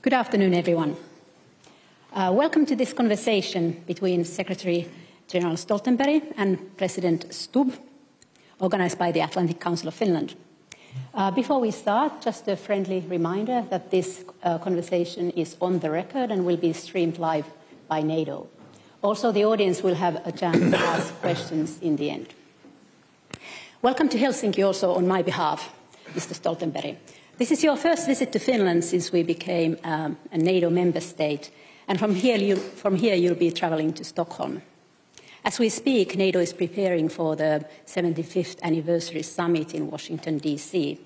Good afternoon, everyone. Welcome to this conversation between Secretary General Stoltenberg and President Stubb, organized by the Atlantic Council of Finland. Before we start, just a friendly reminder that this conversation is on the record and will be streamed live by NATO. Also, the audience will have a chance to ask questions in the end. Welcome to Helsinki also on my behalf, Mr. Stoltenberg. This is your first visit to Finland since we became a NATO member state, and from here you'll be traveling to Stockholm. As we speak, NATO is preparing for the 75th anniversary summit in Washington, D.C.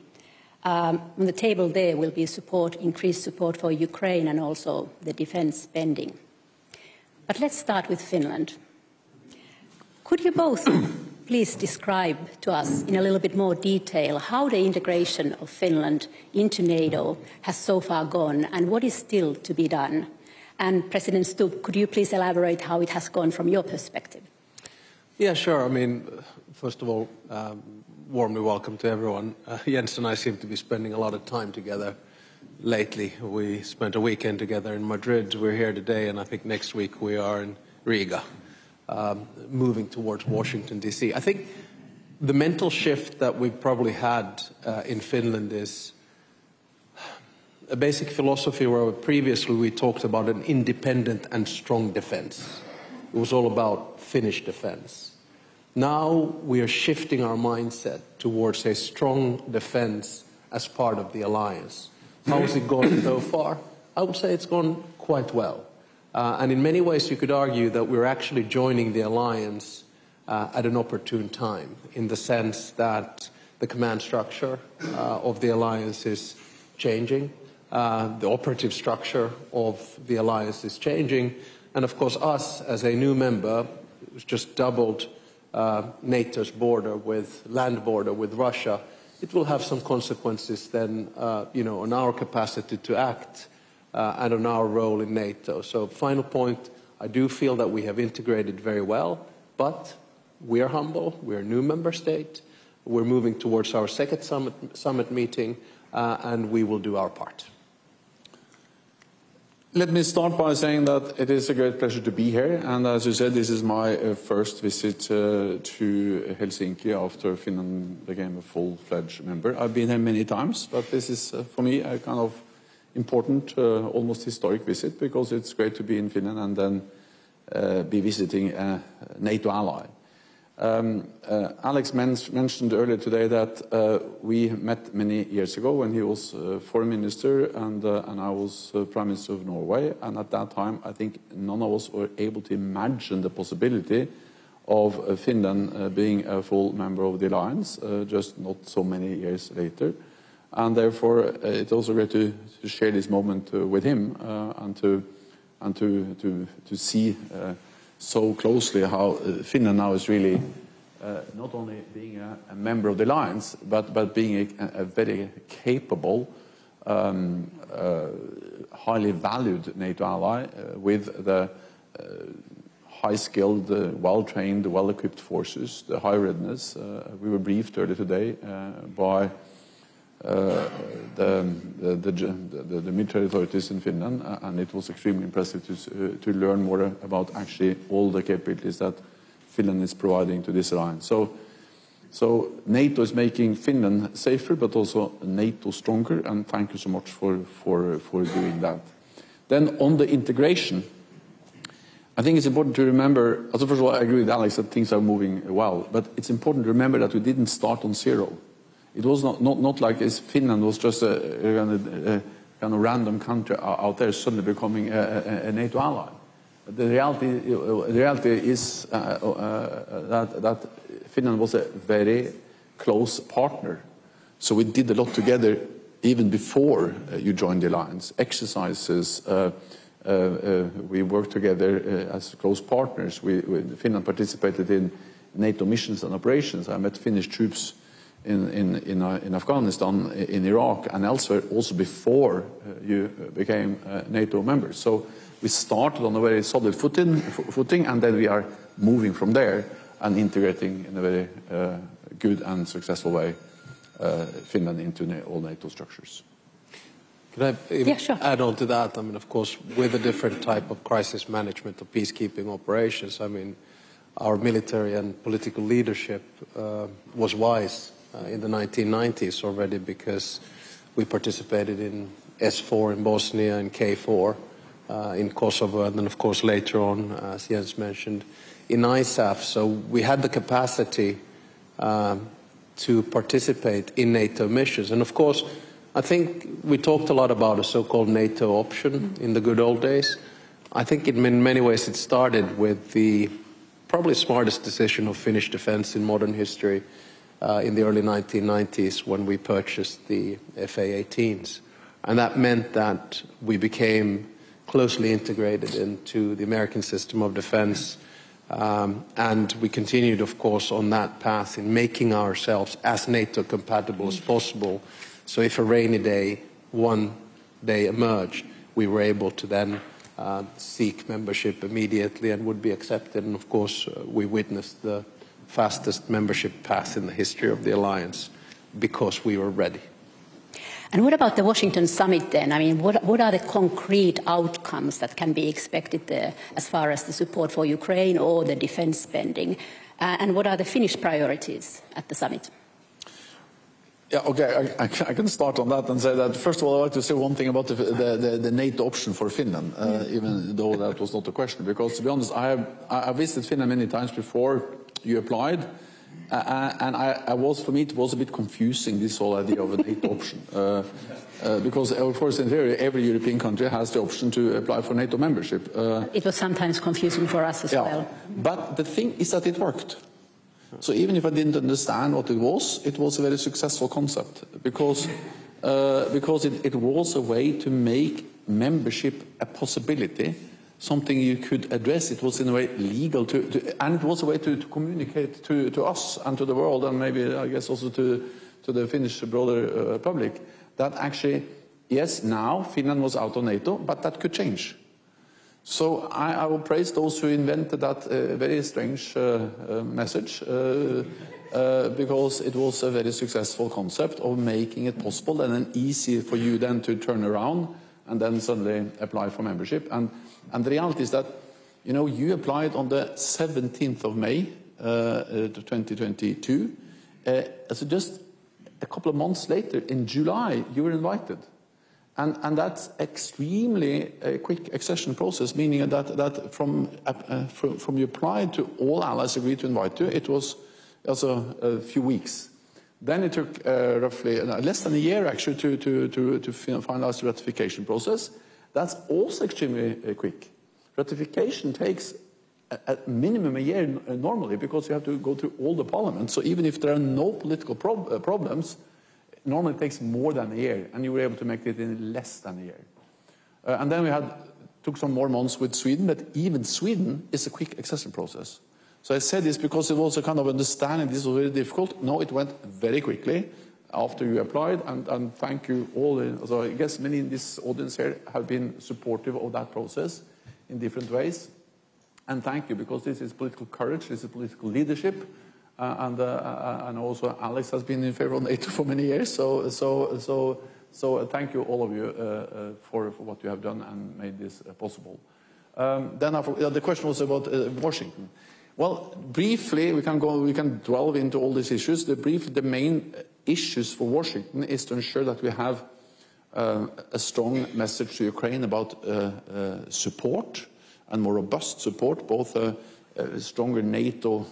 On the table there will be increased support for Ukraine and also the defense spending. But let's start with Finland. Could you both please describe to us in a little bit more detail how the integration of Finland into NATO has so far gone and what is still to be done? And President Stubb, could you please elaborate how it has gone from your perspective? Yeah, sure. I mean, first of all, warmly welcome to everyone. Jens and I seem to be spending a lot of time together lately. We spent a weekend together in Madrid. We're here today, and I think next week we are in Riga. Moving towards Washington, D.C. I think the mental shift that we've probably had in Finland is a basic philosophy where previously we talked about an independent and strong defense. It was all about Finnish defense. Now we are shifting our mindset towards a strong defense as part of the alliance. How has it gone so far? I would say it's gone quite well. And in many ways, you could argue that we're actually joining the alliance at an opportune time, in the sense that the command structure of the alliance is changing, the operative structure of the alliance is changing, and of course, us as a new member, who's just doubled NATO's land border with Russia, it will have some consequences then, on our capacity to act. And on our role in NATO. So final point, I do feel that we have integrated very well, but we are humble, we're a new member state, we're moving towards our second summit meeting, and we will do our part. Let me start by saying that it is a great pleasure to be here, and as you said, this is my first visit to Helsinki after Finland became a full-fledged member. I've been here many times, but this is, for me, a kind of important, almost historic visit, because it's great to be in Finland and then be visiting a NATO ally. Alex mentioned earlier today that we met many years ago when he was foreign minister and I was prime minister of Norway, and at that time I think none of us were able to imagine the possibility of Finland being a full member of the alliance, just not so many years later. And therefore, it's also great to share this moment with him and to see so closely how Finland now is really not only being a member of the alliance, but being a very capable, highly valued NATO ally with the high-skilled, well-trained, well-equipped forces, the high readiness. We were briefed earlier today by the military authorities in Finland, and it was extremely impressive to learn more about actually all the capabilities that Finland is providing to this alliance. So NATO is making Finland safer, but also NATO stronger, and thank you so much for doing that. Then on the integration, I think it's important to remember, also first of all, I agree with Alex that things are moving well, but it's important to remember that we didn't start on zero. It was not like Finland was just a kind of random country out there suddenly becoming a NATO ally. The reality is that Finland was a very close partner. So we did a lot together even before you joined the alliance. Exercises, we worked together as close partners. Finland participated in NATO missions and operations. I met Finnish troops in Afghanistan, in Iraq, and elsewhere, also before you became NATO members. So we started on a very solid footing, and then we are moving from there and integrating in a very good and successful way Finland into all NATO structures. Could I sure. add on to that? I mean, of course, with a different type of crisis management or peacekeeping operations, I mean, our military and political leadership was wise in the 1990s already, because we participated in S4 in Bosnia and K4 in Kosovo, and then, of course, later on, as Jens mentioned, in ISAF. So we had the capacity to participate in NATO missions. And, of course, I think we talked a lot about a so-called NATO option in the good old days. I think in many ways it started with the probably smartest decision of Finnish defense in modern history in the early 1990s, when we purchased the FA-18s. And that meant that we became closely integrated into the American system of defense. And we continued, of course, on that path in making ourselves as NATO compatible as possible. So if a rainy day, one day emerged, we were able to then seek membership immediately and would be accepted. And of course, we witnessed the fastest membership path in the history of the alliance because we were ready. And what about the Washington summit then? I mean, what are the concrete outcomes that can be expected there as far as the support for Ukraine or the defense spending? And what are the Finnish priorities at the summit? Yeah, okay, I can start on that and say that, first of all, I'd like to say one thing about the NATO option for Finland, even though that was not a question, because, to be honest, I visited Finland many times before you applied, and for me, it was a bit confusing, this whole idea of a NATO option, because, of course, in theory, every European country has the option to apply for NATO membership. It was sometimes confusing for us as well. But the thing is that it worked. So even if I didn't understand what it was a very successful concept, because it was a way to make membership a possibility, something you could address. It was in a way legal and it was a way to communicate to us and to the world, and maybe I guess also to the Finnish broader public, that actually, yes, now Finland was out of NATO, but that could change. So I will praise those who invented that very strange message, because it was a very successful concept of making it possible and then easy for you then to turn around and then suddenly apply for membership. And the reality is that, you know, you applied on the 17th of May 2022. So just a couple of months later, in July, you were invited. And that's extremely quick accession process, meaning that from you applied to all allies agreed to invite you, it was also a few weeks. Then it took roughly less than a year actually to finalize the ratification process. That's also extremely quick. Ratification takes at minimum a year normally, because you have to go through all the parliaments. So even if there are no political problems, normally it takes more than a year, and you were able to make it in less than a year. And then we took some more months with Sweden, but even Sweden is a quick accession process. So I said this because it was a kind of understanding this was very difficult. No, it went very quickly after you applied, and thank you all. So I guess many in this audience here have been supportive of that process in different ways. And thank you, because this is political courage, this is political leadership. And also Alex has been in favor of NATO for many years. So thank you, all of you, for what you have done and made this possible. Then the question was about Washington. Well, briefly, we can delve into all these issues. The main issues for Washington is to ensure that we have a strong message to Ukraine about support and more robust support, both a stronger NATO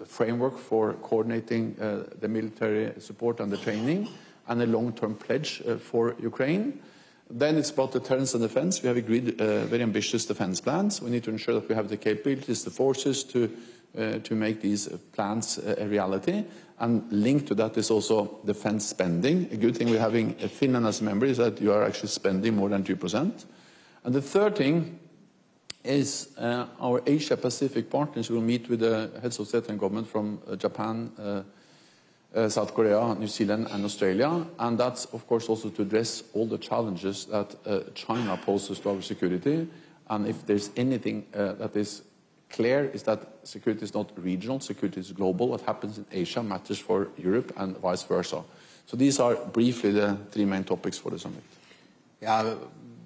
framework for coordinating the military support and the training, and a long-term pledge for Ukraine. Then it's about deterrence and defense. We have agreed very ambitious defense plans. We need to ensure that we have the capabilities, the forces to make these plans a reality. And linked to that is also defense spending. A good thing we're having Finland as a member is that you are actually spending more than 2%. And the third thing is our Asia-Pacific partners will meet with the heads of state and government from Japan, South Korea, New Zealand and Australia. And that's, of course, also to address all the challenges that China poses to our security. And if there's anything that is clear, is that security is not regional, security is global. What happens in Asia matters for Europe and vice versa. So these are briefly the three main topics for the summit. Yeah,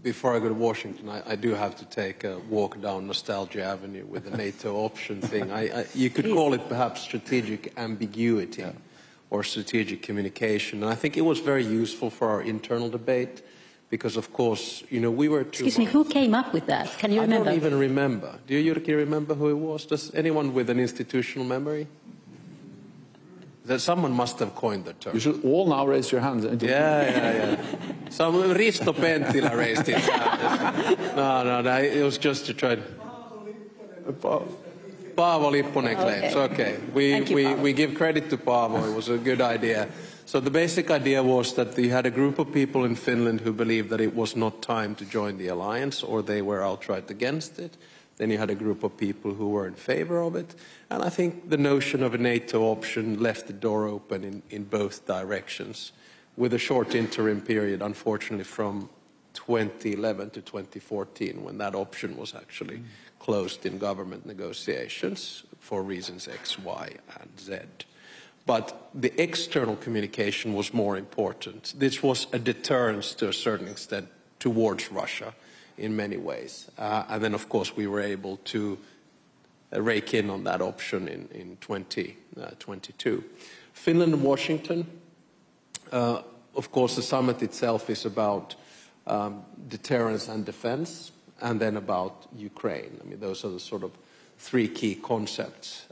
before I go to Washington, I do have to take a walk down Nostalgia Avenue with the NATO option thing. You could call it perhaps strategic ambiguity or strategic communication. And I think it was very useful for our internal debate because, of course, you know, we were too... Excuse me, who came up with that? Can you remember? I don't even remember. Do you, Jyrki, remember who it was? Does anyone with an institutional memory? That someone must have coined the term. You should all now raise your hands. Yeah. So Risto Penttila raised his hand. No, it was just to try to... Paavo Lipponen claims. Okay. We give credit to Paavo. It was a good idea. So the basic idea was that we had a group of people in Finland who believed that it was not time to join the alliance, or they were outright against it. Then you had a group of people who were in favor of it. And I think the notion of a NATO option left the door open in both directions, with a short interim period, unfortunately, from 2011 to 2014, when that option was actually closed in government negotiations for reasons X, Y, and Z. But the external communication was more important. This was a deterrence to a certain extent towards Russia in many ways. And then, of course, we were able to rake in on that option in 2022. Finland and Washington, of course, the summit itself is about deterrence and defense, and then about Ukraine. I mean, those are the sort of three key concepts.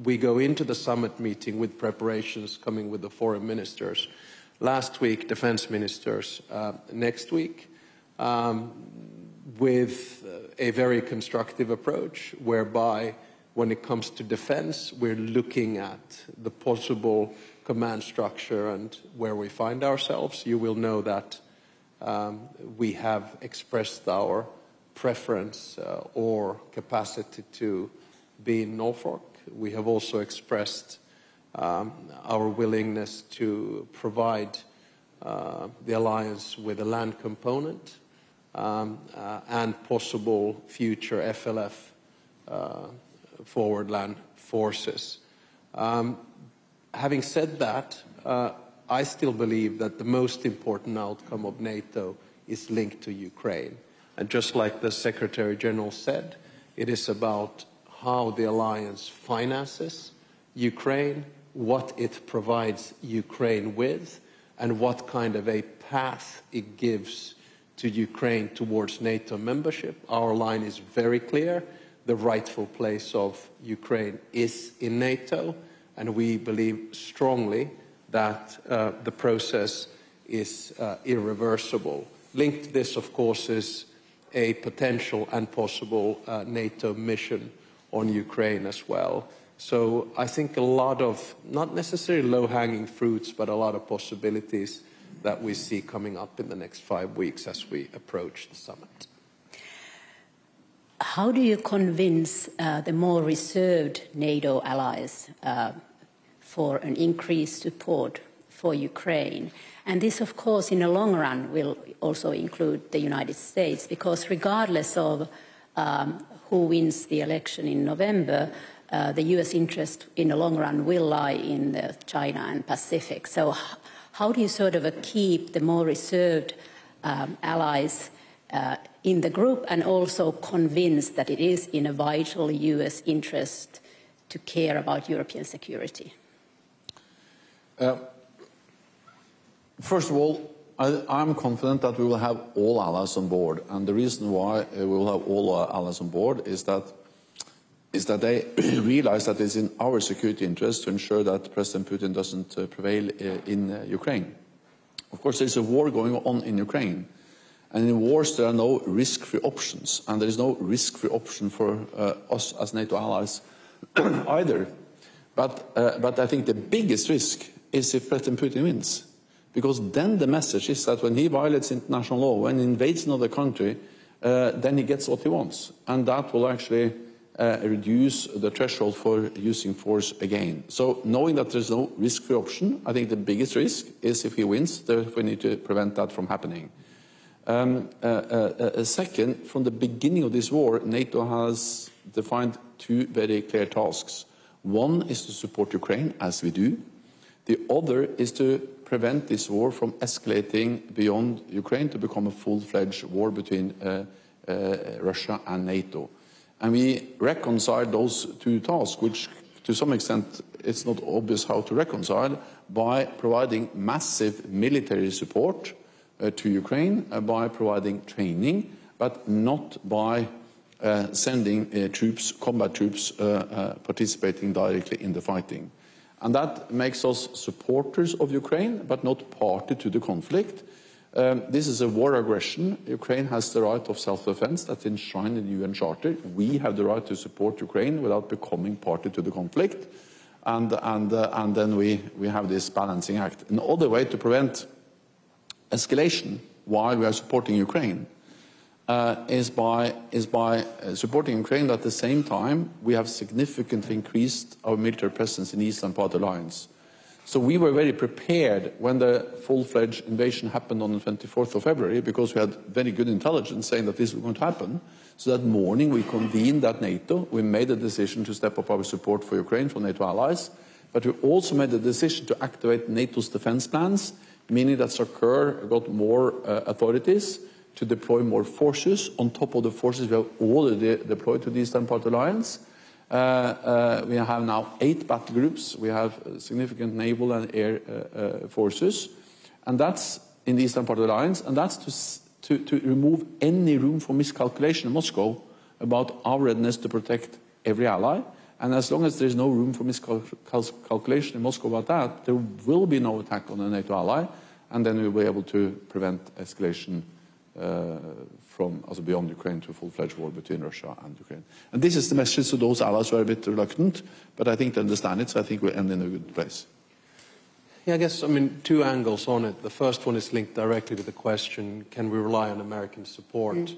We go into the summit meeting with preparations coming with the foreign ministers. Last week, defense ministers. Next week, with a very constructive approach, whereby when it comes to defense, we're looking at the possible command structure and where we find ourselves. You will know that we have expressed our preference or capacity to be in Norfolk. We have also expressed our willingness to provide the alliance with a land component and possible future FLF forward land forces. Having said that, I still believe that the most important outcome of NATO is linked to Ukraine. And just like the Secretary General said, it is about how the alliance finances Ukraine, what it provides Ukraine with, and what kind of a path it gives to Ukraine towards NATO membership. Our line is very clear. The rightful place of Ukraine is in NATO, and we believe strongly that the process is irreversible. Linked to this, of course, is a potential and possible NATO mission on Ukraine as well. So I think a lot of, not necessarily low-hanging fruits, but a lot of possibilities that we see coming up in the next 5 weeks as we approach the summit. How do you convince the more reserved NATO allies for an increased support for Ukraine? And this, of course, in the long run will also include the United States, because regardless of who wins the election in November, the US interest in the long run will lie in China and Pacific. So how do you sort of keep the more reserved allies in the group and also convince that it is in a vital US interest to care about European security? First of all, I'm confident that we will have all allies on board, and the reason why we will have all our allies on board is that they realize that it's in our security interest to ensure that President Putin doesn't prevail in Ukraine. Of course, there's a war going on in Ukraine, and in wars there are no risk-free options, and there is no risk-free option for us as NATO allies either. But I think the biggest risk is if President Putin wins. Because then the message is that when he violates international law, when he invades another country, then he gets what he wants. And that will actually reduce the threshold for using force again. So knowing that there's no risk-free option, I think the biggest risk is if he wins, we need to prevent that from happening. Second, from the beginning of this war, NATO has defined two very clear tasks. One is to support Ukraine, as we do. The other is to prevent this war from escalating beyond Ukraine to become a full-fledged war between Russia and NATO. And we reconcile those two tasks, which to some extent it's not obvious how to reconcile, by providing massive military support to Ukraine, by providing training, but not by sending troops, combat troops, participating directly in the fighting. And that makes us supporters of Ukraine, but not party to the conflict. This is a war aggression. Ukraine has the right of self-defense that's enshrined in the UN Charter. We have the right to support Ukraine without becoming party to the conflict. And then we have this balancing act. Another way to prevent escalation while we are supporting Ukraine is by supporting Ukraine. At the same time, we have significantly increased our military presence in the Eastern Part Alliance. So we were very prepared when the full-fledged invasion happened on the 24th of February, because we had very good intelligence saying that this was going to happen. So that morning we convened at NATO. We made a decision to step up our support for Ukraine from NATO allies. But we also made the decision to activate NATO's defense plans, meaning that SACEUR got more authorities to deploy more forces on top of the forces we have already deployed to the Eastern Part Alliance. We have now 8 battle groups. We have significant naval and air forces, and that's in the Eastern Part of the Alliance, and that's to remove any room for miscalculation in Moscow about our readiness to protect every ally. And as long as there is no room for miscalculation in Moscow about that, there will be no attack on a NATO ally, and then we will be able to prevent escalation from beyond Ukraine to a full-fledged war between Russia and Ukraine. And this is the message to those allies who are a bit reluctant, but I think they understand it, so I think we end in a good place. Yeah, I guess, two angles on it. The first one is linked directly to the question, can we rely on American support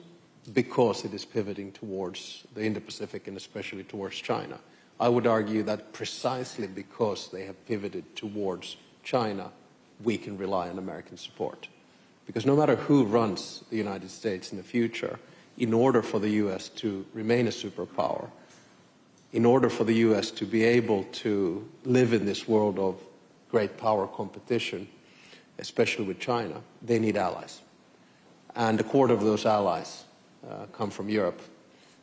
because it is pivoting towards the Indo-Pacific and especially towards China? I would argue that precisely because they have pivoted towards China, we can rely on American support. Because no matter who runs the United States in the future, in order for the US to remain a superpower, in order for the US to be able to live in this world of great power competition, especially with China, they need allies. And a quarter of those allies come from Europe,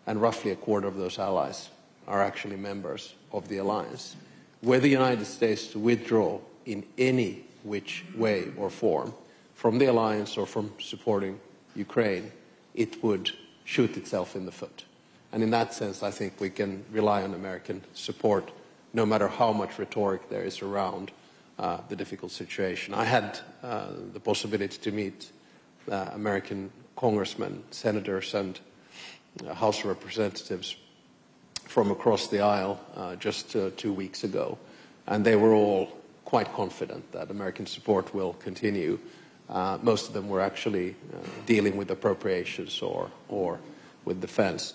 and roughly a quarter of those allies are actually members of the alliance. Were the United States to withdraw in any which way or form from the alliance or from supporting Ukraine, it would shoot itself in the foot. And in that sense, I think we can rely on American support, no matter how much rhetoric there is around the difficult situation. I had the possibility to meet American congressmen, senators, and House of Representatives from across the aisle just 2 weeks ago, and they were all quite confident that American support will continue. Most of them were actually dealing with appropriations or with defense.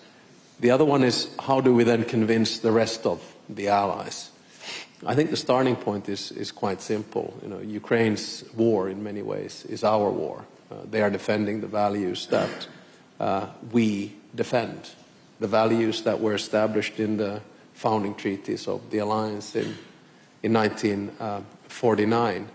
The other one is, how do we then convince the rest of the allies? I think the starting point is quite simple. Ukraine's war in many ways is our war. They are defending the values that we defend, the values that were established in the founding treaties of the alliance in 1949.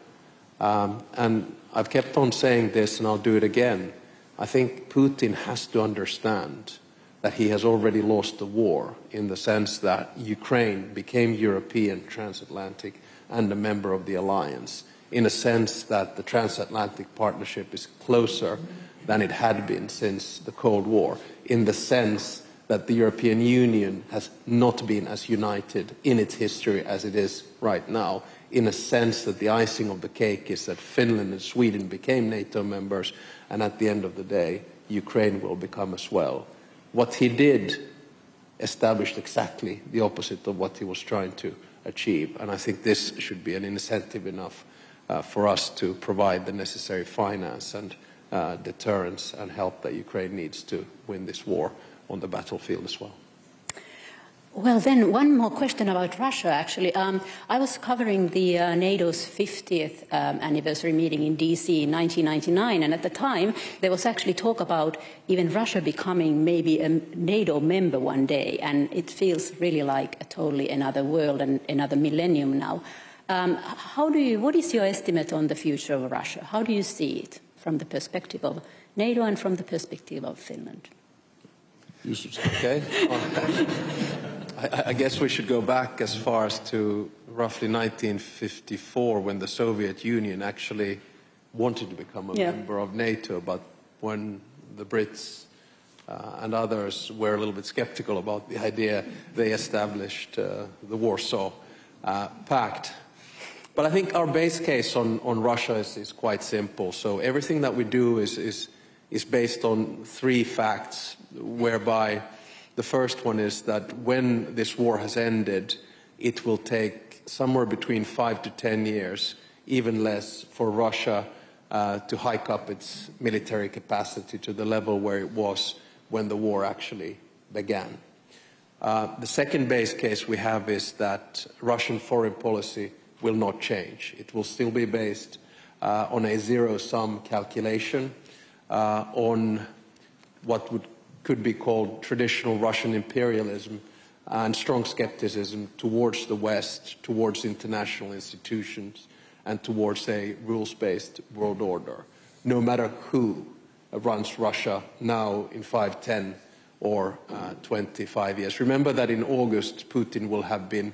And I've kept on saying this, and I'll do it again. I think Putin has to understand that he has already lost the war, in the sense that Ukraine became European, transatlantic, and a member of the alliance, in a sense that the transatlantic partnership is closer than it had been since the Cold War, in the sense that the European Union has not been as united in its history as it is right now, in a sense that the icing of the cake is that Finland and Sweden became NATO members, and at the end of the day, Ukraine will become as well. What he did established exactly the opposite of what he was trying to achieve, and I think this should be an incentive enough for us to provide the necessary finance and deterrence and help that Ukraine needs to win this war on the battlefield as well. Well, then, one more question about Russia, actually. I was covering the NATO's 50th anniversary meeting in DC in 1999, and at the time, there was actually talk about even Russia becoming maybe a NATO member one day, and it feels really like a totally another world and another millennium now. What is your estimate on the future of Russia? How do you see it from the perspective of NATO and from the perspective of Finland? Okay. I guess we should go back as far as to roughly 1954, when the Soviet Union actually wanted to become a member of NATO, but when the Brits and others were a little bit skeptical about the idea, they established the Warsaw Pact. But I think our base case on Russia is quite simple. So everything that we do is based on three facts, whereby the first one is that when this war has ended, it will take somewhere between 5 to 10 years, even less, for Russia to hike up its military capacity to the level where it was when the war actually began. The second base case we have is that Russian foreign policy will not change. It will still be based on a zero-sum calculation, on what could be called traditional Russian imperialism and strong skepticism towards the West, towards international institutions, and towards a rules-based world order, no matter who runs Russia now in 5, 10, or 25 years. Remember that in August, Putin will have been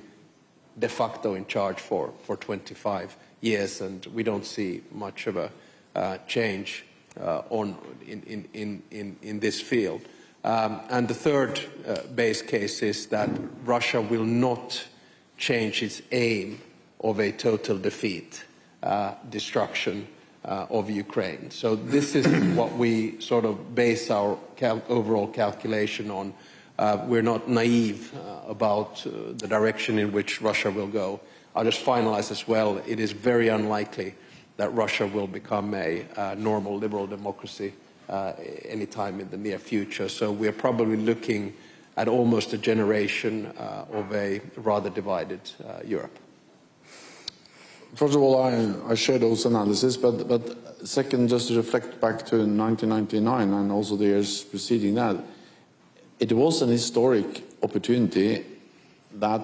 de facto in charge for 25 years, and we don't see much of a change in this field. And the third base case is that Russia will not change its aim of a total defeat, destruction of Ukraine. So this is what we sort of base our overall calculation on. We're not naive about the direction in which Russia will go. I'll just finalize as well. It is very unlikely that Russia will become a normal liberal democracy anytime in the near future. So we're probably looking at almost a generation of a rather divided Europe. First of all, I share those analyses, but second, just to reflect back to 1999 and also the years preceding that, it was an historic opportunity that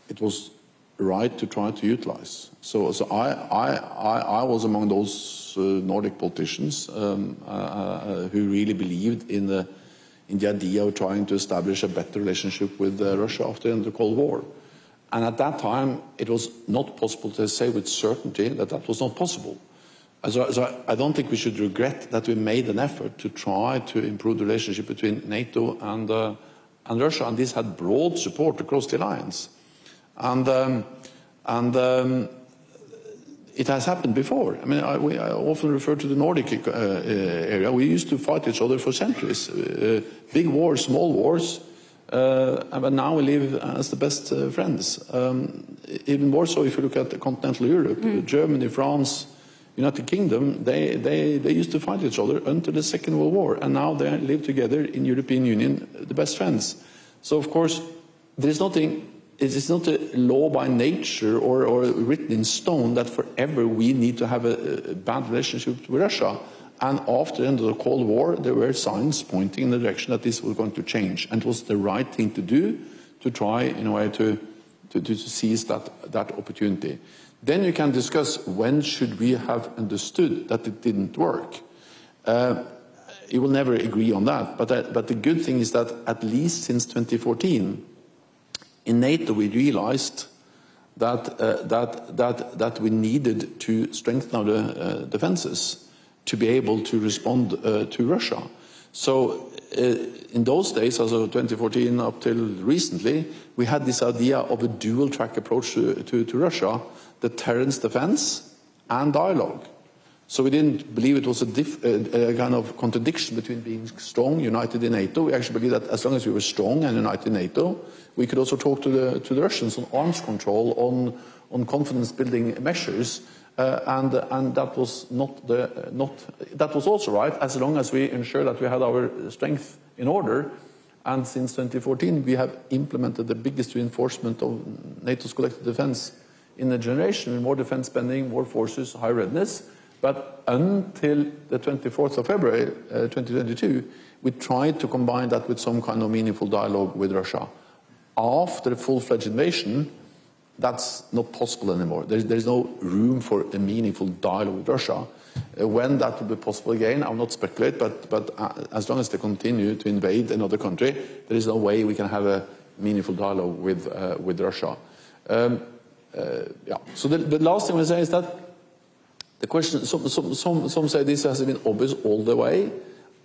it was right to try to utilize. So I was among those Nordic politicians who really believed in the idea of trying to establish a better relationship with Russia after the end of the Cold War. And at that time, it was not possible to say with certainty that that was not possible. So I don't think we should regret that we made an effort to try to improve the relationship between NATO and Russia, and this had broad support across the alliance. And it has happened before. I mean, I often refer to the Nordic area. We used to fight each other for centuries. Big wars, small wars. But now we live as the best friends. Even more so if you look at continental Europe, Germany, France, United Kingdom, they used to fight each other until the Second World War, and now they live together in European Union, the best friends. So of course, there is nothing. It is not a law by nature or written in stone that forever we need to have a bad relationship with Russia. And after the end of the Cold War, there were signs pointing in the direction that this was going to change. And it was the right thing to do, to try, in a way, to seize that opportunity. Then you can discuss when should we have understood that it didn't work. You will never agree on that. But the good thing is that at least since 2014, in NATO we realized that we needed to strengthen our defenses to be able to respond to Russia. So in those days, also 2014 up till recently, we had this idea of a dual-track approach to Russia, deterrence, defense, and dialogue. So we didn't believe it was a kind of contradiction between being strong, united in NATO. We actually believed that as long as we were strong and united in NATO, we could also talk to the Russians on arms control, on confidence-building measures. And that was that was also right as long as we ensure that we had our strength in order. And since 2014, we have implemented the biggest reinforcement of NATO's collective defense in a generation, with more defense spending, more forces, high readiness. But until the 24th of February 2022, we tried to combine that with some kind of meaningful dialogue with Russia. After the full-fledged invasion, that's not possible anymore. There's no room for a meaningful dialogue with Russia. When that will be possible again, I will not speculate, but as long as they continue to invade another country, there is no way we can have a meaningful dialogue with Russia. Yeah. So the last thing I want to say is that the question, some say this has been obvious all the way.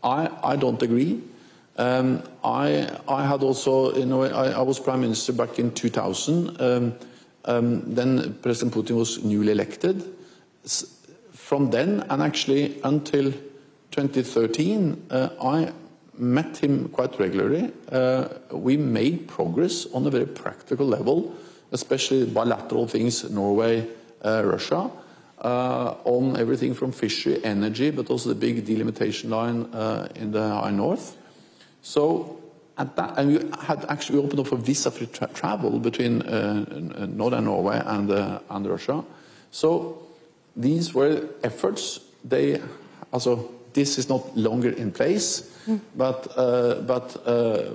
I don't agree. I had also, you know, I was Prime Minister back in 2000. Then President Putin was newly elected. From then and actually until 2013, I met him quite regularly. We made progress on a very practical level, especially bilateral things, Norway, Russia, on everything from fishery, energy, but also the big delimitation line in the high north. So at that, and we had actually opened up for visa-free travel between northern Norway and Russia. So these were efforts. They also, this is not longer in place, but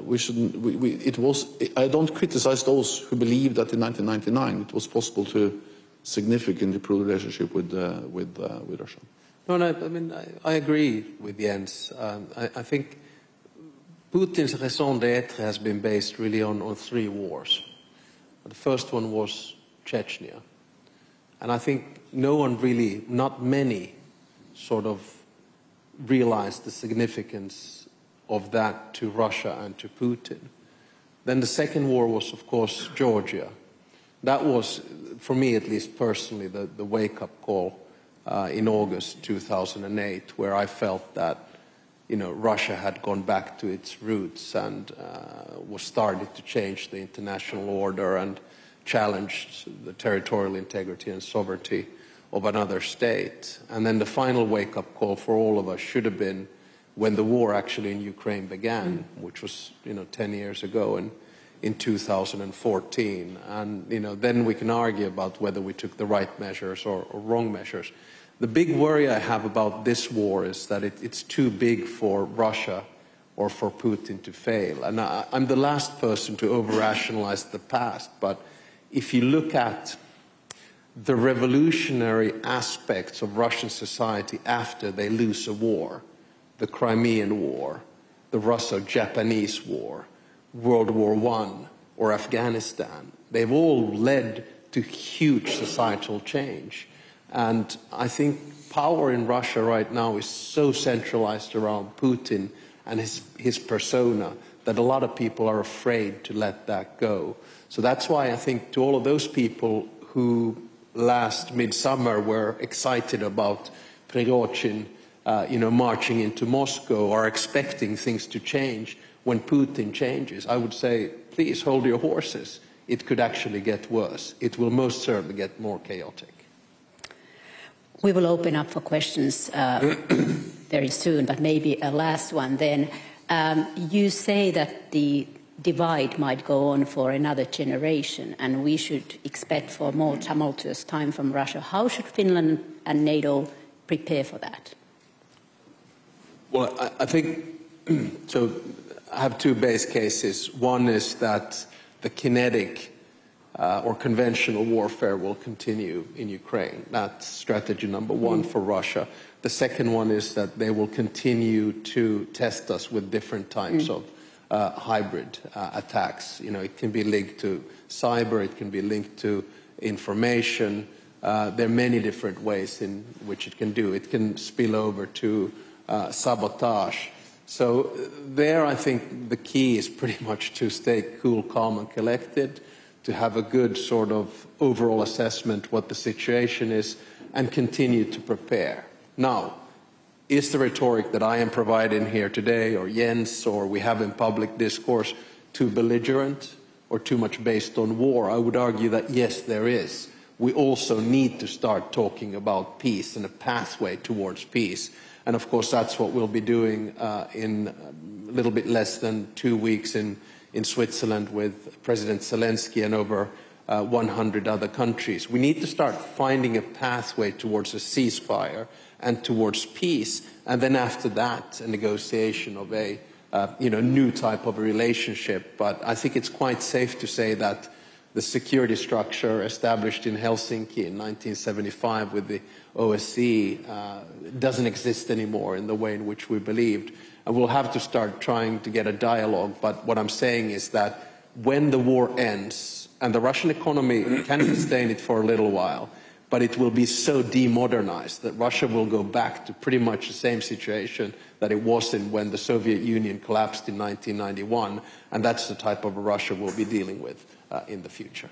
we shouldn't. It was. I don't criticize those who believe that in 1999 it was possible to significantly improve the relationship with Russia. No, I mean I agree with Jens. I think Putin's raison d'être has been based really on three wars. The first one was Chechnya. And I think no one really, not many, sort of realized the significance of that to Russia and to Putin. Then the second war was, of course, Georgia. That was, for me at least personally, the wake-up call in August 2008, where I felt that, you know, Russia had gone back to its roots and was starting to change the international order and challenged the territorial integrity and sovereignty of another state. And then the final wake-up call for all of us should have been when the war actually in Ukraine began, which was, you know, 10 years ago in 2014. And, you know, then we can argue about whether we took the right measures or wrong measures. The big worry I have about this war is that it's too big for Russia or for Putin to fail. And I'm the last person to over-rationalize the past, but if you look at the revolutionary aspects of Russian society after they lose a war, the Crimean War, the Russo-Japanese War, World War I, or Afghanistan, they've all led to huge societal change. And I think power in Russia right now is so centralized around Putin and his persona that a lot of people are afraid to let that go. So that's why I think to all of those people who last midsummer were excited about Prigozhin, you know, marching into Moscow, are expecting things to change when Putin changes, I would say, please hold your horses. It could actually get worse. It will most certainly get more chaotic. We will open up for questions very soon, but maybe a last one then. You say that the divide might go on for another generation and we should expect for more tumultuous time from Russia. How should Finland and NATO prepare for that? Well, I think, so I have two base cases. One is that the kinetic or conventional warfare will continue in Ukraine. That's strategy number one for Russia. The second one is that they will continue to test us with different types of hybrid attacks. You know, it can be linked to cyber, it can be linked to information. There are many different ways in which it can do. It can spill over to sabotage. So there I think the key is pretty much to stay cool, calm and collected, to have a good sort of overall assessment what the situation is and continue to prepare. Now, is the rhetoric that I am providing here today, or Jens, or we have in public discourse, too belligerent or too much based on war? I would argue that yes, there is. We also need to start talking about peace and a pathway towards peace. And of course, that's what we'll be doing in a little bit less than 2 weeks in Switzerland with President Zelensky and over 100 other countries. We need to start finding a pathway towards a ceasefire and towards peace, and then after that, a negotiation of a new type of a relationship. But I think it's quite safe to say that the security structure established in Helsinki in 1975 with the OSCE doesn't exist anymore in the way in which we believed. And we'll have to start trying to get a dialogue. But what I'm saying is that when the war ends, and the Russian economy can sustain it for a little while, but it will be so demodernized that Russia will go back to pretty much the same situation that it was in when the Soviet Union collapsed in 1991, and that's the type of Russia we'll be dealing with in the future.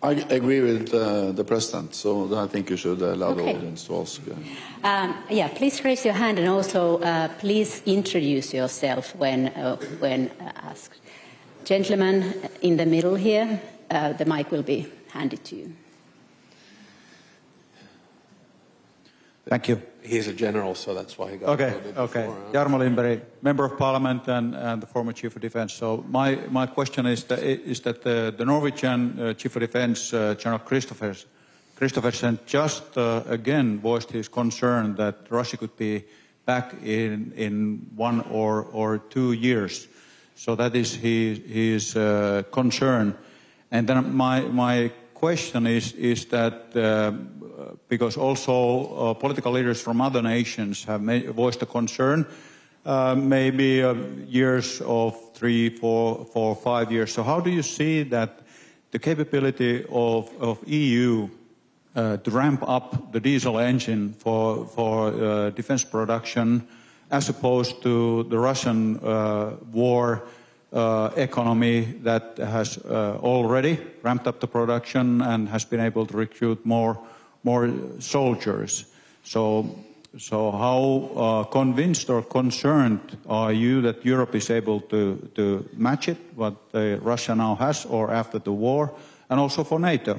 I agree with the President, so I think you should allow the audience to ask. Yeah, please raise your hand and also please introduce yourself when asked. Gentleman in the middle here, the mic will be handed to you. Thank you. He's a general, so that's why he got a little bit before. Jarmo Lindberg, Member of Parliament and the former Chief of Defence. So my question is that the Norwegian Chief of Defence, General Christophersen, just again voiced his concern that Russia could be back in 1 or 2 years. So that is his concern. And then my question is that because also political leaders from other nations have voiced a concern, maybe years of 3, 4, 5 years. So how do you see that the capability of EU to ramp up the diesel engine for defense production as opposed to the Russian war economy that has already ramped up the production and has been able to recruit more soldiers. So how convinced or concerned are you that Europe is able to match it, what Russia now has, or after the war, and also for NATO?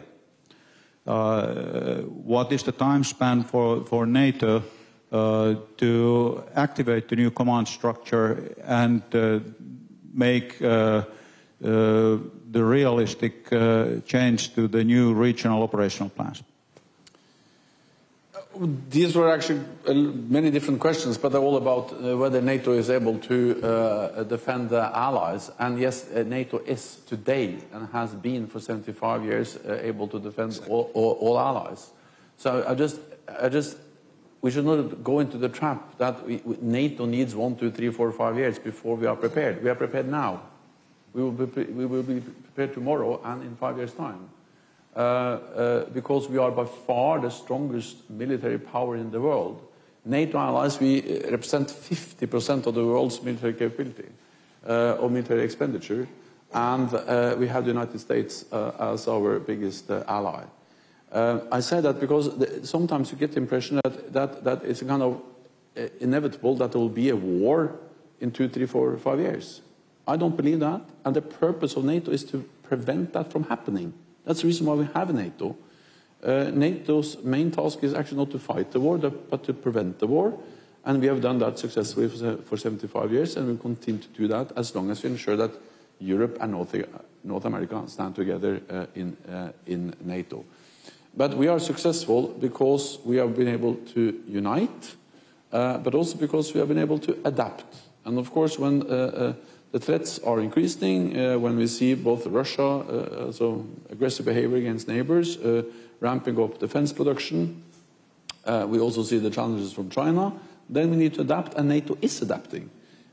What is the time span for NATO to activate the new command structure and make the realistic change to the new regional operational plans? These were actually many different questions, but they're all about whether NATO is able to defend the allies. And yes, NATO is today and has been for 75 years able to defend all allies. So we should not go into the trap that NATO needs 1, 2, 3, 4, 5 years before we are prepared. We are prepared now. We will be prepared tomorrow and in 5 years' time. Because we are by far the strongest military power in the world. NATO allies, we represent 50% of the world's military capability, or military expenditure, and we have the United States as our biggest ally. I say that because sometimes you get the impression that it's kind of inevitable that there will be a war in 2, 3, 4, 5 years. I don't believe that, and the purpose of NATO is to prevent that from happening. That's the reason why we have NATO. NATO's main task is actually not to fight the war, but to prevent the war. And we have done that successfully for 75 years, and we'll continue to do that as long as we ensure that Europe and North America stand together in NATO. But we are successful because we have been able to unite, but also because we have been able to adapt. And of course, when the threats are increasing, when we see both Russia, so aggressive behavior against neighbors, ramping up defense production, we also see the challenges from China, then we need to adapt, and NATO is adapting.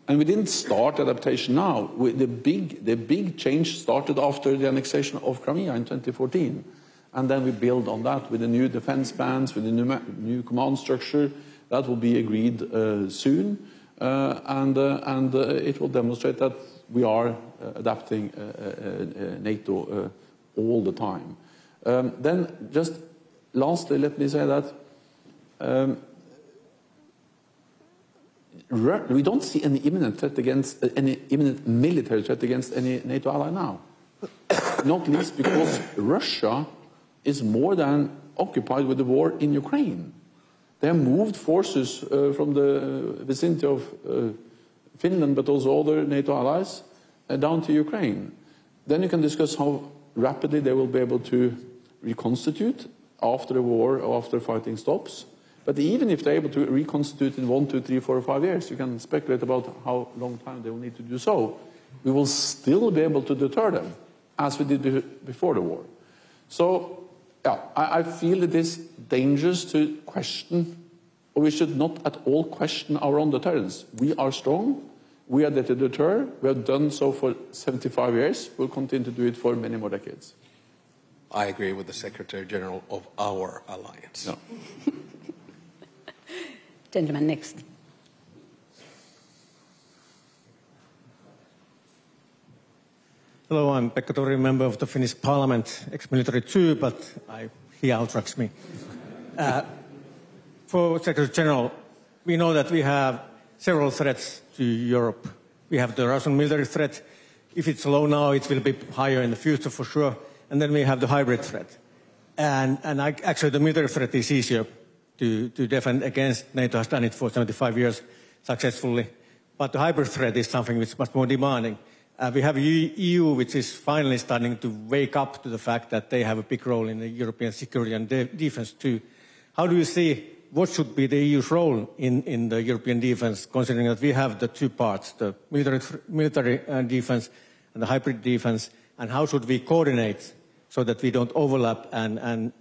And we didn't start adaptation now. The big change started after the annexation of Crimea in 2014. And then we build on that with the new defense plans, with the new command structure. That will be agreed soon. And it will demonstrate that we are adapting NATO all the time. Then just lastly, let me say that we don't see any imminent threat against any imminent military threat against any NATO ally now. Not least because Russia is more than occupied with the war in Ukraine. They have moved forces from the vicinity of Finland, but also other NATO allies, down to Ukraine. Then you can discuss how rapidly they will be able to reconstitute after the war or after fighting stops. But even if they're able to reconstitute in 1, 2, 3, 4, 5 years, you can speculate about how long time they will need to do so. We will still be able to deter them as we did before the war. So, yeah, I feel it is dangerous to question, or we should not at all question our own deterrence. We are strong. We are there to deter. We have done so for 75 years. We'll continue to do it for many more decades. I agree with the Secretary General of our alliance. Yeah. Gentleman next. Hello, I'm Pekka Tori, member of the Finnish Parliament, ex-military too, but he outranks me. For Secretary General, we know that we have several threats to Europe. We have the Russian military threat. If it's low now, it will be higher in the future for sure. And then we have the hybrid threat. And actually the military threat is easier to defend against. NATO has done it for 75 years successfully. But the hybrid threat is something which is much more demanding. We have EU, which is finally starting to wake up to the fact that they have a big role in the European security and defense too. How do you see what should be the EU's role in the European defense, considering that we have the two parts, the military defense and the hybrid defense, and how should we coordinate so that we don't overlap and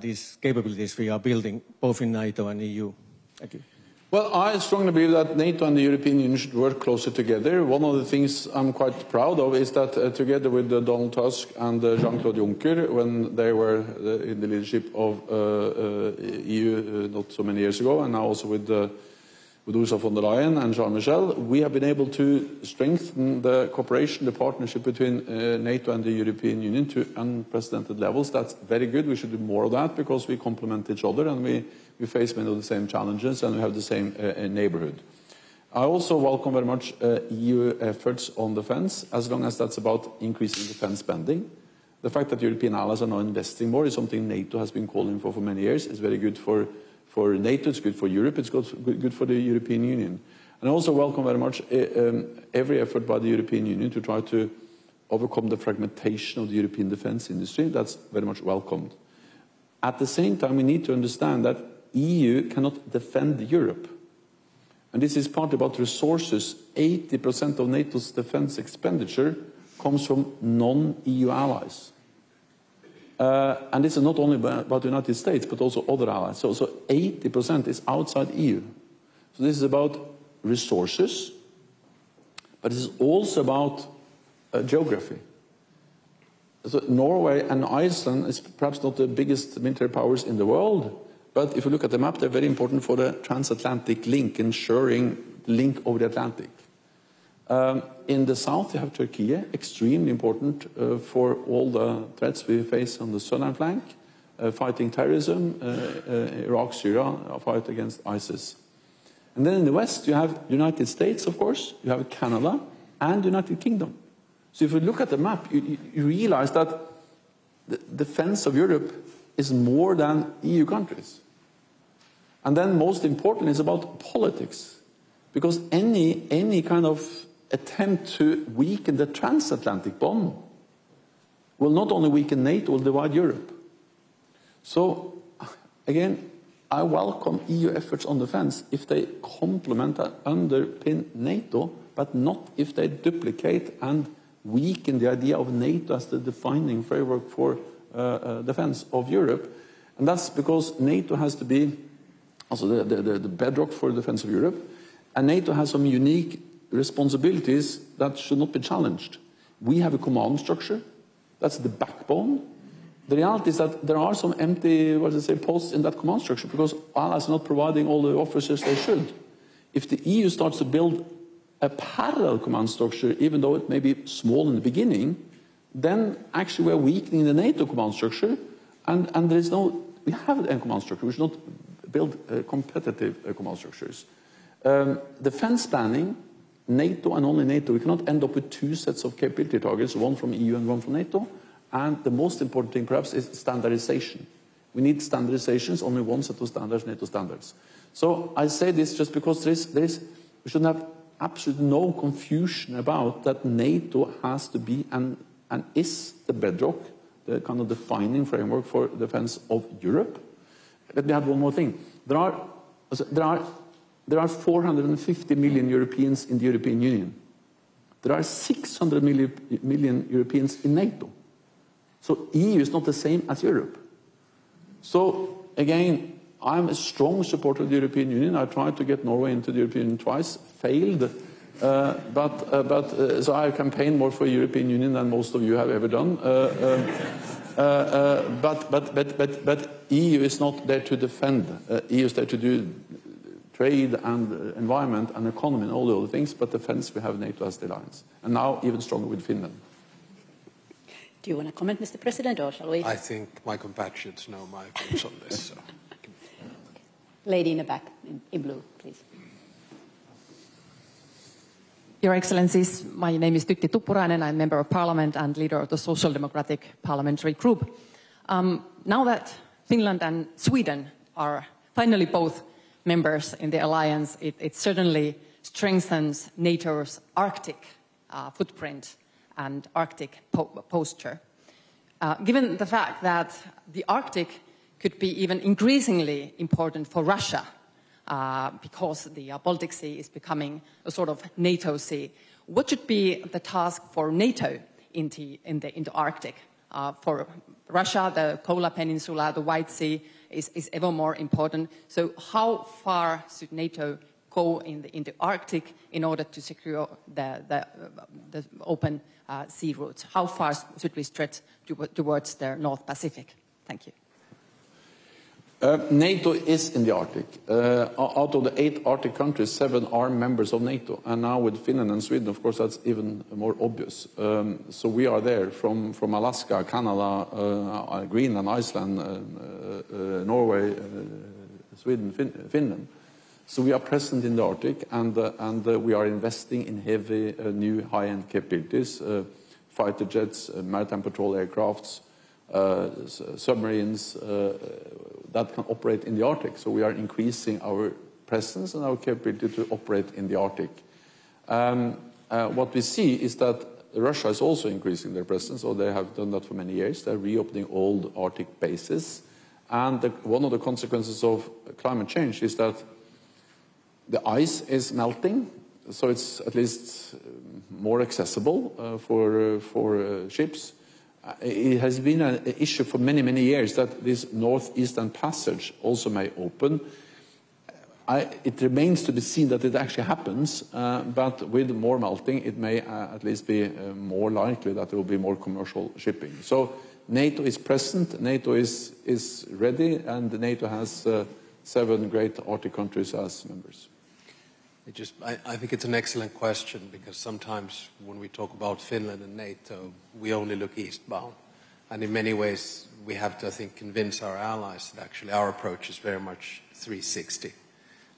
these capabilities we are building both in NATO and EU? Thank you. Well, I strongly believe that NATO and the European Union should work closer together. One of the things I'm quite proud of is that together with Donald Tusk and Jean-Claude Juncker, when they were in the leadership of EU not so many years ago, and now also with Ursula von der Leyen and Jean-Michel, we have been able to strengthen the cooperation, the partnership between NATO and the European Union to unprecedented levels. That's very good. We should do more of that because we complement each other and we face many of the same challenges and we have the same neighborhood. I also welcome very much EU efforts on defense, as long as that's about increasing defense spending. The fact that European allies are now investing more is something NATO has been calling for many years. It's very good for NATO, it's good for Europe, it's good for the European Union. And I also welcome very much every effort by the European Union to try to overcome the fragmentation of the European defense industry. That's very much welcomed. At the same time, we need to understand that EU cannot defend Europe. And this is partly about resources. 80% of NATO's defense expenditure comes from non-EU allies. And this is not only about the United States, but also other allies. So 80% is outside EU. So this is about resources, but it is also about geography. So Norway and Iceland is perhaps not the biggest military powers in the world, but if you look at the map, they're very important for the transatlantic link, ensuring link over the Atlantic. In the south, you have Turkey, extremely important for all the threats we face on the southern flank, fighting terrorism, Iraq, Syria, fight against ISIS. And then in the west, you have the United States, of course, you have Canada, and the United Kingdom. So if you look at the map, you realize that the defense of Europe is more than EU countries. And then most important is about politics. Because any kind of attempt to weaken the transatlantic bond will not only weaken NATO, will divide Europe. So, again, I welcome EU efforts on defense if they complement and underpin NATO, but not if they duplicate and weaken the idea of NATO as the defining framework for defense of Europe. And that's because NATO has to be also the bedrock for the defense of Europe. And NATO has some unique responsibilities that should not be challenged. We have a command structure. That's the backbone. The reality is that there are some empty, posts in that command structure because allies are not providing all the officers they should. If the EU starts to build a parallel command structure, even though it may be small in the beginning, then actually we're weakening the NATO command structure, and there is no, we have a command structure. We should not build competitive command structures. Defense planning, NATO and only NATO, we cannot end up with two sets of capability targets, one from EU and one from NATO. And the most important thing perhaps is standardization. We need standardizations, only one set of standards, NATO standards. So I say this just because we should have absolutely no confusion about that NATO has to be and is the bedrock, the kind of defining framework for defense of Europe. Let me add one more thing. There are 450 million Europeans in the European Union. There are 600 million Europeans in NATO. So EU is not the same as Europe. So again, I'm a strong supporter of the European Union. I tried to get Norway into the European Union twice, failed. So I campaigned more for the European Union than most of you have ever done. But EU is not there to defend. EU is there to do trade and environment and economy and all the other things, but defense we have NATO as the alliance. And now even stronger with Finland. Do you want to comment, Mr. President, or shall we? I think my compatriots know my views on this. So. Lady in the back, in blue, please. Your Excellencies, my name is Tytti Tuppurainen. I'm Member of Parliament and leader of the Social Democratic Parliamentary Group. Now that Finland and Sweden are finally both members in the alliance, it certainly strengthens NATO's Arctic footprint and Arctic posture. Given the fact that the Arctic could be even increasingly important for Russia, because the Baltic Sea is becoming a sort of NATO sea, what should be the task for NATO in the Arctic? For Russia, the Kola Peninsula, the White Sea is ever more important. So how far should NATO go in the Arctic in order to secure the open sea routes? How far should we stretch towards the North Pacific? Thank you. NATO is in the Arctic. Out of the 8 Arctic countries, 7 are members of NATO. And now with Finland and Sweden, of course, that's even more obvious. So we are there from Alaska, Canada, Greenland, Iceland, Norway, Sweden, Finland. So we are present in the Arctic, and we are investing in heavy new high-end capabilities, fighter jets, maritime patrol aircrafts, submarines that can operate in the Arctic. So we are increasing our presence and our capability to operate in the Arctic. What we see is that Russia is also increasing their presence, or they have done that for many years. They're reopening old Arctic bases. And one of the consequences of climate change is that the ice is melting, so it's at least more accessible for ships. It has been an issue for many, many years that this northeastern passage also may open. It remains to be seen that it actually happens, but with more melting, it may at least be more likely that there will be more commercial shipping. So NATO is present, NATO is ready, and NATO has 7 great Arctic countries as members. I think it's an excellent question, because sometimes when we talk about Finland and NATO, we only look eastbound. And in many ways, we have to, I think, convince our allies that actually our approach is very much 360.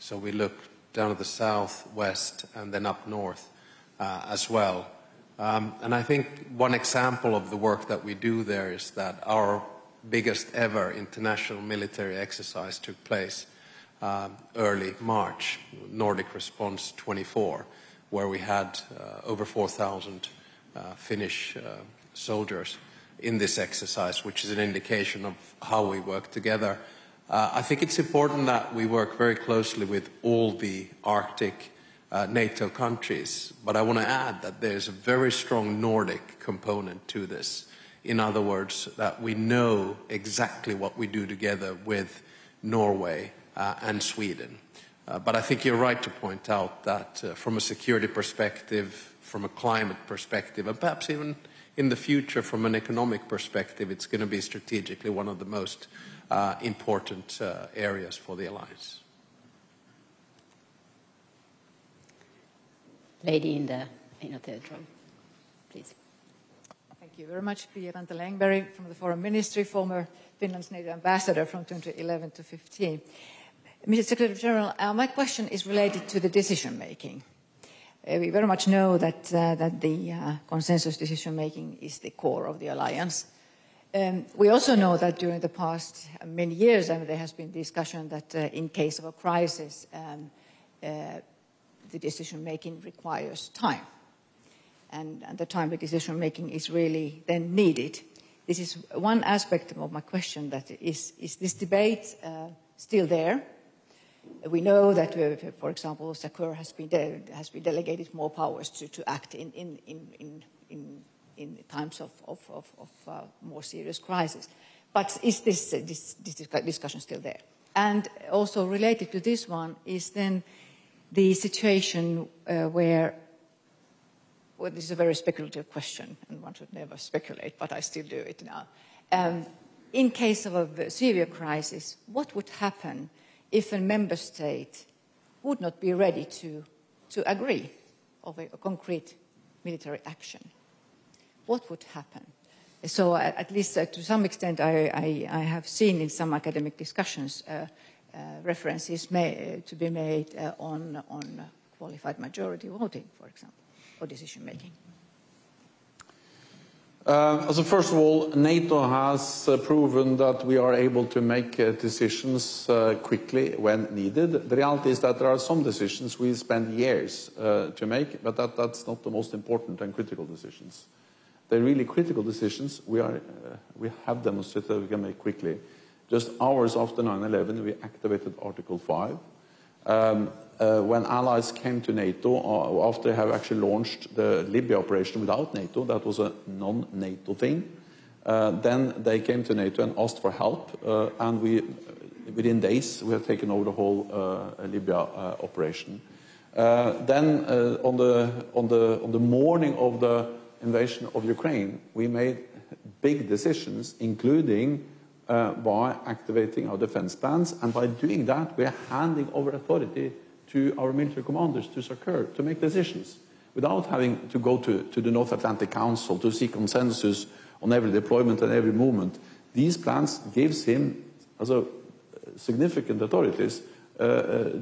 So we look down at the south, west, and then up north as well. And I think one example of the work that we do there is that our biggest ever international military exercise took place early March, Nordic Response 24, where we had over 4,000 Finnish soldiers in this exercise, which is an indication of how we work together. I think it's important that we work very closely with all the Arctic NATO countries, but I want to add that there's a very strong Nordic component to this. In other words, that we know exactly what we do together with Norway and Sweden. But I think you're right to point out that from a security perspective, from a climate perspective, and perhaps even in the future from an economic perspective, it's going to be strategically one of the most important areas for the alliance. Lady in the third row, please. Thank you very much. Pia Ranta-Längberg from the Foreign Ministry, former Finland's NATO ambassador from 2011 to 15. Mr. Secretary General, my question is related to the decision-making. We very much know that the consensus decision-making is the core of the alliance. We also know that during the past many years, there has been discussion that in case of a crisis, the decision-making requires time. And the timely decision-making is really then needed. This is one aspect of my question, that is this debate still there? We know that, for example, SACEUR has been delegated more powers to act in times of more serious crisis. But is this discussion still there? And also related to this one is then the situation where, well, this is a very speculative question, and one should never speculate, but I still do it now. In case of a severe crisis, what would happen if a member state would not be ready to agree of a concrete military action? What would happen? So at least to some extent I have seen in some academic discussions references to be made on qualified majority voting, for example, or decision making. So first of all, NATO has proven that we are able to make decisions quickly when needed. The reality is that there are some decisions we spend years to make, but that's not the most important and critical decisions. The really critical decisions we have demonstrated that we can make quickly. Just hours after 9/11, we activated Article 5. When allies came to NATO, after they have actually launched the Libya operation without NATO, that was a non-NATO thing, then they came to NATO and asked for help, and within days we have taken over the whole Libya operation. Then on the morning of the invasion of Ukraine, we made big decisions, including by activating our defense plans, and by doing that we are handing over authority to our military commanders, to SACEUR, to make decisions without having to go to the North Atlantic Council to seek consensus on every deployment and every movement. These plans gives him also significant authorities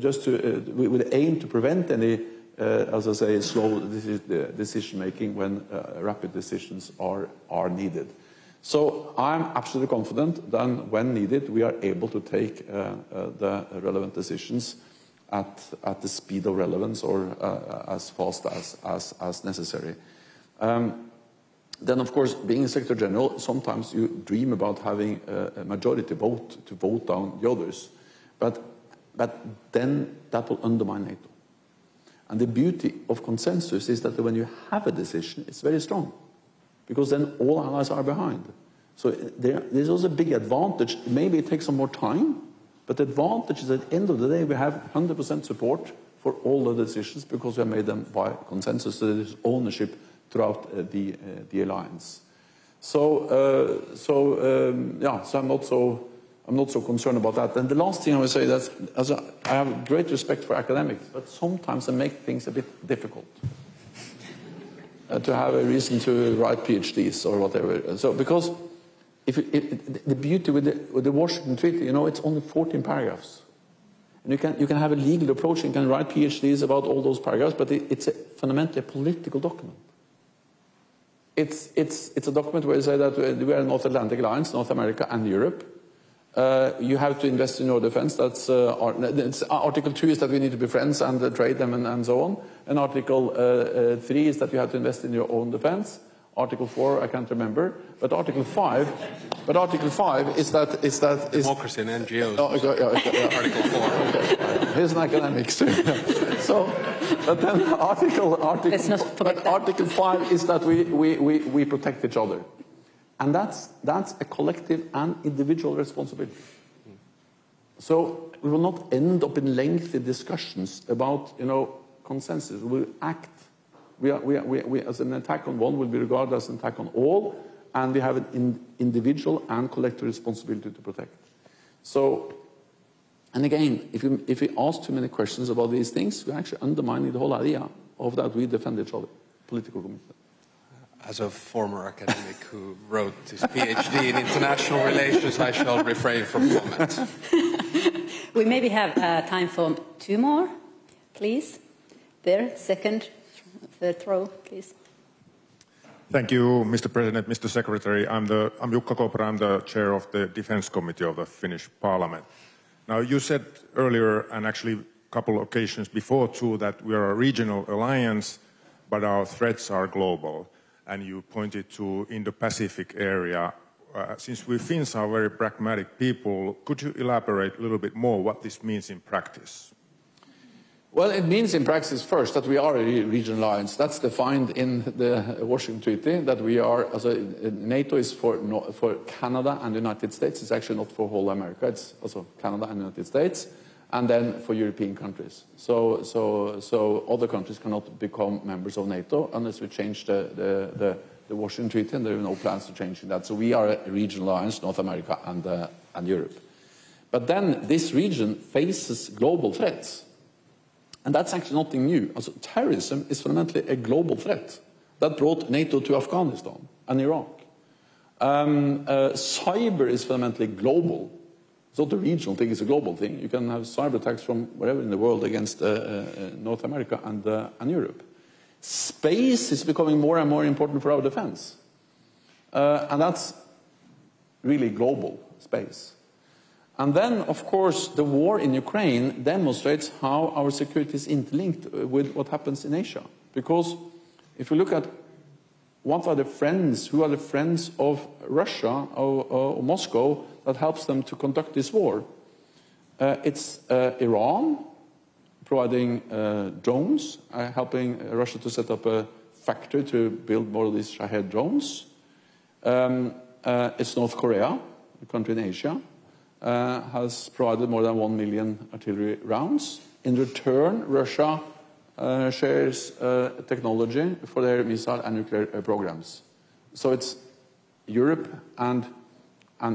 just with the aim to prevent any, as I say, slow decision making when rapid decisions are needed. So I'm absolutely confident that when needed we are able to take the relevant decisions at the speed of relevance or as fast as necessary. Then, of course, being a Secretary General, sometimes you dream about having a majority vote to vote down the others. But then that will undermine NATO. And the beauty of consensus is that when you have a decision, it's very strong. Because then all allies are behind. So there's also a big advantage. Maybe it takes some more time, but the advantage is at the end of the day we have 100% support for all the decisions because we have made them by consensus. So there's ownership throughout the alliance. So I'm not so concerned about that. And the last thing I would say is that I have great respect for academics, but sometimes they make things a bit difficult. To have a reason to write PhDs or whatever. So because the beauty with the Washington Treaty, it's only 14 paragraphs. And you can have a legal approach and can write PhDs about all those paragraphs, but it's fundamentally a political document. It's a document where you say that we are a North Atlantic Alliance, North America and Europe. You have to invest in your defense. That's Article 2 is that we need to be friends and trade them and so on. And Article 3 is that you have to invest in your own defense. Article 4 I can't remember, but Article 5 is that democracy and NGOs. Oh, yeah. Article 4. Okay. Here's an academic. So, but then Article 5 is that we protect each other. And that's a collective and individual responsibility. So we will not end up in lengthy discussions about, consensus. We'll act. We as an attack on one will be regarded as an attack on all, and we have an individual and collective responsibility to protect. So, and again, if we ask too many questions about these things, we're actually undermining the whole idea of that we defend each other, political commitment. As a former academic who wrote his PhD in international relations, I shall refrain from comment. We maybe have time for two more, please. There, second, third row, please. Thank you, Mr. President, Mr. Secretary. I'm Jukka Kopra. I'm the chair of the Defense Committee of the Finnish Parliament. Now, you said earlier, and actually a couple of occasions before too, that we are a regional alliance, but our threats are global. And you pointed to Indo-Pacific area since we Finns are very pragmatic people, could you elaborate a little bit more what this means in practice? Well, it means in practice first that we are a regional alliance. That's defined in the Washington Treaty, that we are, NATO is for Canada and the United States. It's actually not for whole America. It's also Canada and the United States, and then for European countries. So other countries cannot become members of NATO unless we change the Washington Treaty, and there are no plans to change that. So we are a regional alliance, North America and Europe. But then this region faces global threats. And that's actually nothing new. Terrorism is fundamentally a global threat. That brought NATO to Afghanistan and Iraq. Cyber is fundamentally global. It's not a regional thing, it's a global thing. You can have cyber attacks from wherever in the world against North America and Europe. Space is becoming more and more important for our defense. And that's really global space. And then, of course, the war in Ukraine demonstrates how our security is interlinked with what happens in Asia. Because if you look at what are the friends, who are the friends of Russia or Moscow that helps them to conduct this war, it's Iran providing drones, helping Russia to set up a factory to build more of these Shahed drones. It's North Korea, a country in Asia. Has provided more than 1 million artillery rounds. In return, Russia shares technology for their missile and nuclear programs. So it's Europe and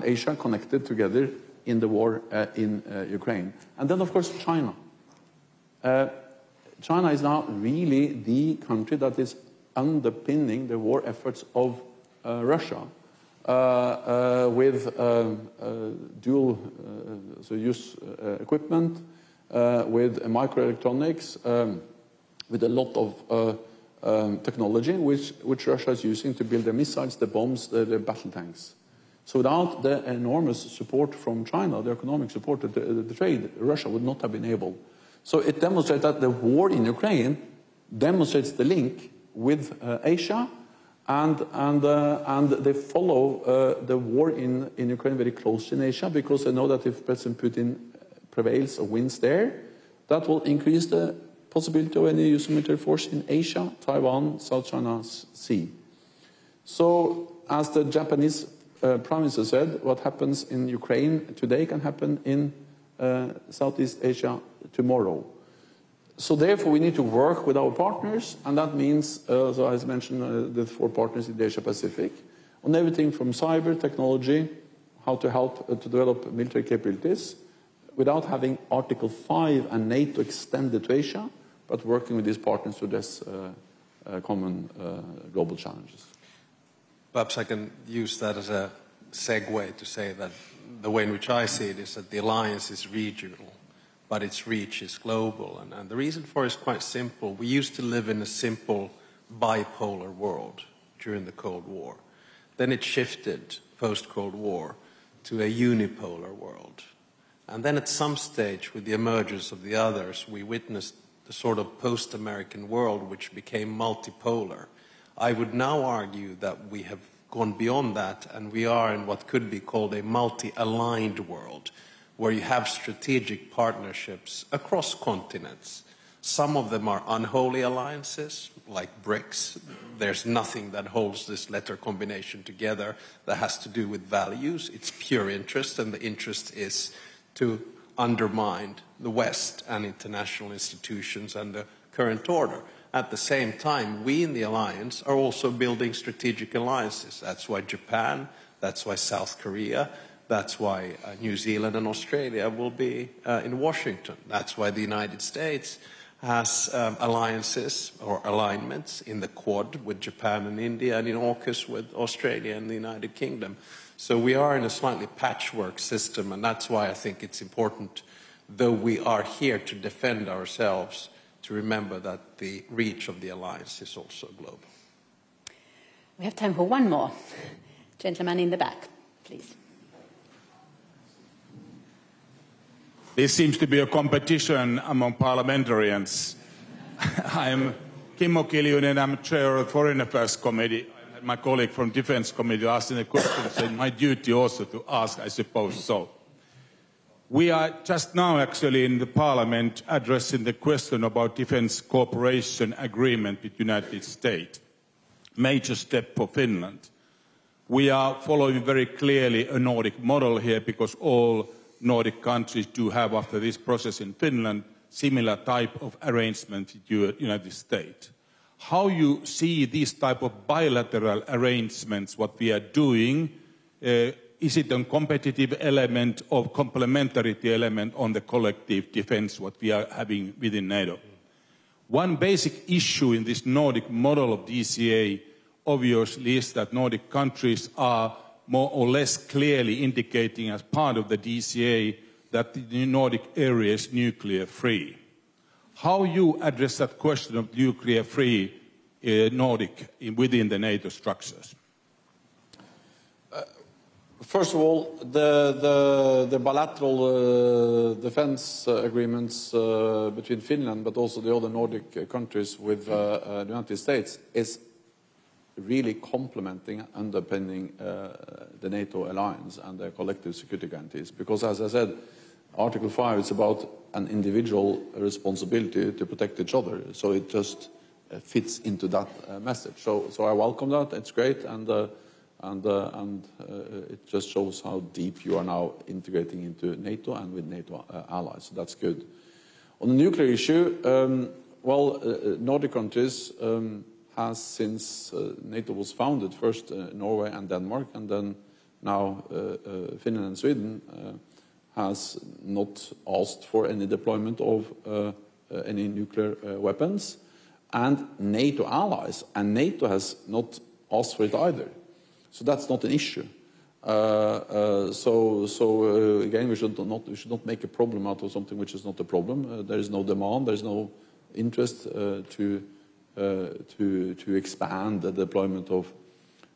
Asia connected together in the war in Ukraine. And then, of course, China. China is now really the country that is underpinning the war efforts of Russia. With dual use equipment, with microelectronics, with a lot of technology which Russia is using to build their missiles, the bombs, the battle tanks. So without the enormous support from China, the economic support, the trade, Russia would not have been able. So it demonstrates that the war in Ukraine demonstrates the link with Asia. And they follow the war in Ukraine very closely in Asia, because they know that if President Putin prevails or wins there, that will increase the possibility of any use of military force in Asia, Taiwan, South China Sea. So, as the Japanese Prime Minister said, what happens in Ukraine today can happen in Southeast Asia tomorrow. So therefore, we need to work with our partners, and that means, so as mentioned, the 4 partners in the Asia-Pacific, on everything from cyber technology, how to help to develop military capabilities, without having Article 5 and NATO extended to Asia, but working with these partners to address common global challenges. Perhaps I can use that as a segue to say that the way in which I see it is that the alliance is regional, but its reach is global. And the reason for it is quite simple. We used to live in a simple bipolar world during the Cold War. Then it shifted post-Cold War to a unipolar world. And then at some stage, with the emergence of the others, we witnessed the sort of post-American world which became multipolar. I would now argue that we have gone beyond that, and we are in what could be called a multi-aligned world, where you have strategic partnerships across continents. Some of them are unholy alliances, like BRICS. There's nothing that holds this letter combination together that has to do with values. It's pure interest, and the interest is to undermine the West and international institutions and the current order. At the same time, we in the alliance are also building strategic alliances. That's why Japan, that's why South Korea, that's why New Zealand and Australia will be in Washington. That's why the United States has alliances or alignments in the Quad with Japan and India, and in AUKUS with Australia and the United Kingdom. So we are in a slightly patchwork system, and that's why I think it's important, though we are here to defend ourselves, to remember that the reach of the alliance is also global. We have time for one more. Gentleman in the back, please. There seems to be a competition among parliamentarians. I'm Kimmo Kiljunen, I'm chair of the Foreign Affairs Committee. I My colleague from Defence Committee asking the question, it's my duty also to ask, I suppose so. We are just now actually in the Parliament addressing the question about defence cooperation agreement with the United States. Major step for Finland. We are following very clearly a Nordic model here because all Nordic countries do have, after this process in Finland, similar type of arrangement with the United States. How you see these type of bilateral arrangements, what we are doing, is it a competitive element or complementarity element on the collective defense what we are having within NATO? One basic issue in this Nordic model of DCA obviously is that Nordic countries are more or less clearly indicating as part of the DCA that the Nordic area is nuclear free. How you address that question of nuclear free Nordic within the NATO structures? First of all, the bilateral defense agreements between Finland but also the other Nordic countries with the United States is really complementing and underpinning the NATO alliance and the collective security guarantees. Because, as I said, Article 5 is about an individual responsibility to protect each other. So it just fits into that message. So I welcome that. It's great. And it just shows how deep you are now integrating into NATO and with NATO allies. So that's good. On the nuclear issue, Nordic countries has, since NATO was founded, first Norway and Denmark, and then now Finland and Sweden, has not asked for any deployment of any nuclear weapons, and NATO allies, and NATO has not asked for it either. So that's not an issue. Again, we should not make a problem out of something which is not a problem. There is no demand, there is no interest to expand the deployment of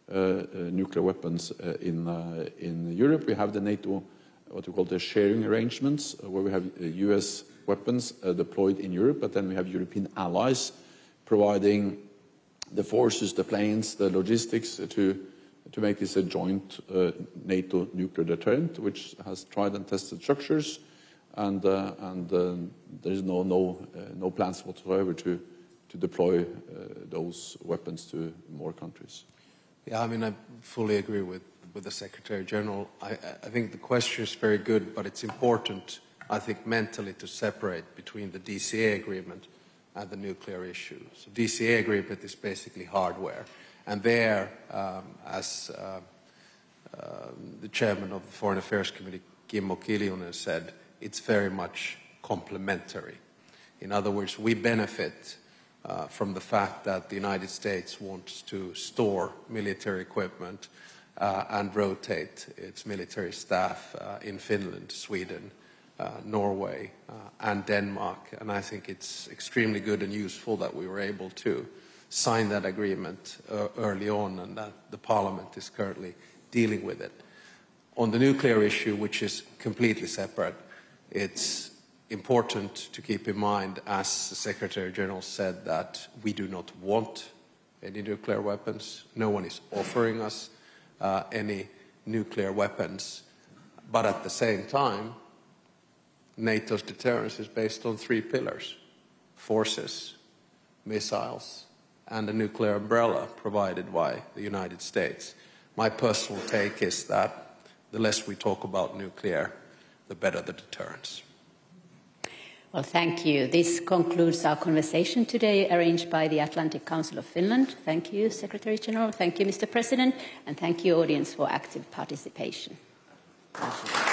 nuclear weapons in Europe. We have the NATO, what we call the sharing arrangements, where we have US weapons deployed in Europe, but then we have European allies providing the forces, the planes, the logistics to make this a joint NATO nuclear deterrent, which has tried and tested structures, and there is no plans whatsoever to deploy those weapons to more countries. Yeah, I mean, I fully agree with the Secretary General. I think the question is very good, but it's important, I think, mentally to separate between the DCA agreement and the nuclear issue. So DCA agreement is basically hardware. And there, as the chairman of the Foreign Affairs Committee, Kimmo Kiljunen, said, it's very much complementary. In other words, we benefit from the fact that the United States wants to store military equipment and rotate its military staff in Finland, Sweden, Norway, and Denmark. And I think it's extremely good and useful that we were able to sign that agreement early on, and that the Parliament is currently dealing with it. On the nuclear issue, which is completely separate, it's important to keep in mind, as the Secretary General said, that we do not want any nuclear weapons. No one is offering us any nuclear weapons. But at the same time, NATO's deterrence is based on 3 pillars: forces, missiles, and a nuclear umbrella provided by the United States. My personal take is that the less we talk about nuclear, the better the deterrence. Well, thank you. This concludes our conversation today, arranged by the Atlantic Council of Finland. Thank you, Secretary General. Thank you, Mr. President. And thank you, audience, for active participation. Thank you.